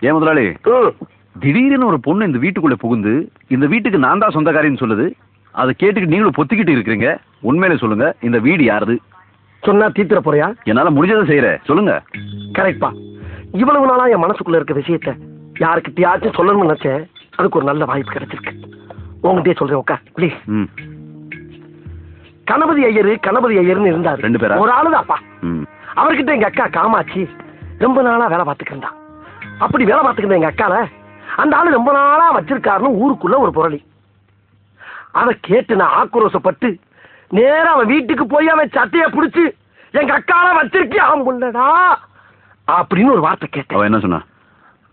ஏன் முதலாளி, திடீர்னு ஒரு பொண்ணு இந்த வீட்டுக்குள்ள புகுந்து இந்த வீட்டுக்கு நான் தான் சொந்தக்காரின்னு சொல்லுது. அதை கேட்டுக்கிட்டு நீங்களும் பொத்திக்கிட்டு இருக்கிறீங்க. உண்மையில சொல்லுங்க, இந்த வீடு யாருது? சொன்னா தீத்துற போறியா? என்னால முடிஞ்சதை செய்யறேன், சொல்லுங்க. கரெக்ட்பா. இவ்வளவு நாளா என் மனசுக்குள்ள இருக்க விஷயத்த யாருக்கிட்டயாச்சும் சொல்லணும்னு நினைச்சேன். அதுக்கு ஒரு நல்ல வாய்ப்பு கிடைச்சிருக்கு. உங்ககிட்டயே சொல்றேன், உட்கா ப்ளீஸ். கணபதி ஐயர்னு இருந்தாரு. 2 பேரா? ஒரு ஆளுதான்ப்பா. அவர்கிட்ட எங்க அக்கா காமாட்சி ரொம்ப நாளா வேலை பார்த்துக்கிட்டா. அப்படி வேலை பார்த்துக்கிட்ட எங்க அக்கால அந்த ஆளு ரொம்ப நாளா வச்சிருக்காருன்னு ஊருக்குள்ள ஒரு புரளி. அதை கேட்டு நான் ஆக்ரோஷப்பட்டு நேரா அவன் வீட்டுக்கு போய் அவன் சட்டையை பிடிச்சு எங்க அக்கால வச்சிருக்கியா முன்னடா அப்படின்னு ஒரு வார்த்தை கேட்டேன். அவன் என்ன சொன்னா?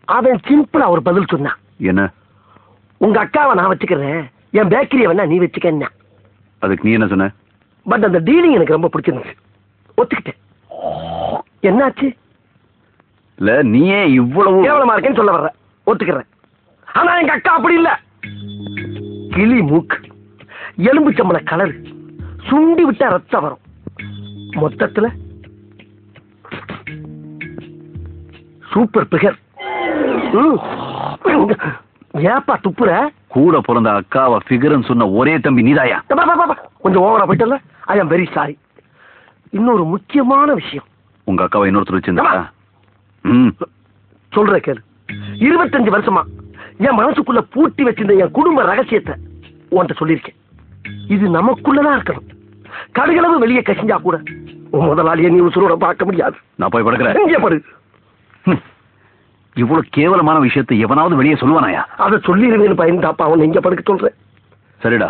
அவன் சிம்பிளா ஒரு பதில் சொன்னான். என்ன? உங்க அக்காவை நான் வச்சுக்கிறேன், என் பேக்கரியை வேணா நீ வச்சுக்க. அதுக்கு நீ என்ன சொன்ன? பட் அந்த டீலிங் எனக்கு ரொம்ப பிடிச்சிருந்துச்சு, ஒத்துக்கிட்டேன். என்னாச்சு? இல்ல, நீயே இவ்வளவு கேவலமா இருக்கேன்னு சொல்ல வர்ற, ஒத்துக்கிறேன். ஆனா எங்க அக்கா அப்படி இல்ல. கிளி மூக்கு, எலும்பு சம்பள கலர், சுண்டி விட்டா ரத்தம் வரும். மொத்தத்துல சூப்பர் பிகர். ஏப்பா துப்புற? கூட பிறந்த அக்காவை ஃபிகர்னு சொன்ன ஒரே தம்பி நீதாயா? கொஞ்சம் ஓவரா போயிட்டல. ஐ அம் வெரி சாரி. இன்னொரு முக்கியமான விஷயம், உங்க அக்காவை இன்னொருத்தர் வச்சிருந்தா? சொல்ற கேளு. 25 வருஷமா என் மனசுக்குள்ள பூட்டி வச்சிருந்த என் குடும்ப ரகசியத்தை உன்கிட்ட சொல்லியிருக்கேன். இது நமக்குள்ளதான் இருக்கணும். கடுகளவு வெளியே கசிஞ்சா கூட உன் முதலாளியை நீ உசுரோட பார்க்க முடியாது. நான் போய் படுக்கிறேன். இங்கே படு. இவ்வளவு கேவலமான விஷயத்தை எவனாவது வெளியே சொல்லுவானாயா? அதை சொல்லிடுவேன்னு பயந்தாப்பா அவன் இங்க படுக்க சொல்றேன். சரிடா.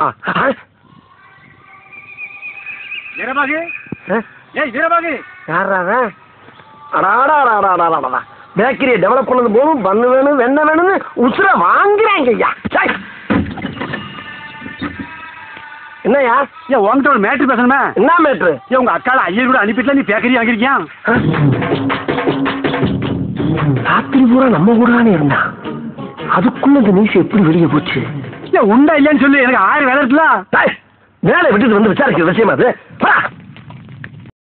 பேக்கரியை டெவலப் பண்ணது போதும் பண்ணு வேணும் வெண்ணெய் வேணும்னு உசுர வாங்குறாங்க ஐயா. என்னையா? உங்ககிட்ட ஒரு மேட்ரு பேசணுமே. என்ன மேட்ரு? உங்க அக்கால ஐயர் கூட அனுப்பிட்டுல நீ பேக்கரி வாங்கிருக்கியா? ராத்திரி பூரா நம்ம கூடதானே இருந்தா, அதுக்குள்ள இந்த நியூஸ் எப்படி வெளியே போச்சு? உண்டா இல்லையான்னு சொல்லு, எனக்கு 1000 வேலை இருக்குல்ல. வேலை விட்டுட்டு வந்து விசாரிக்கிற விஷயமா அது?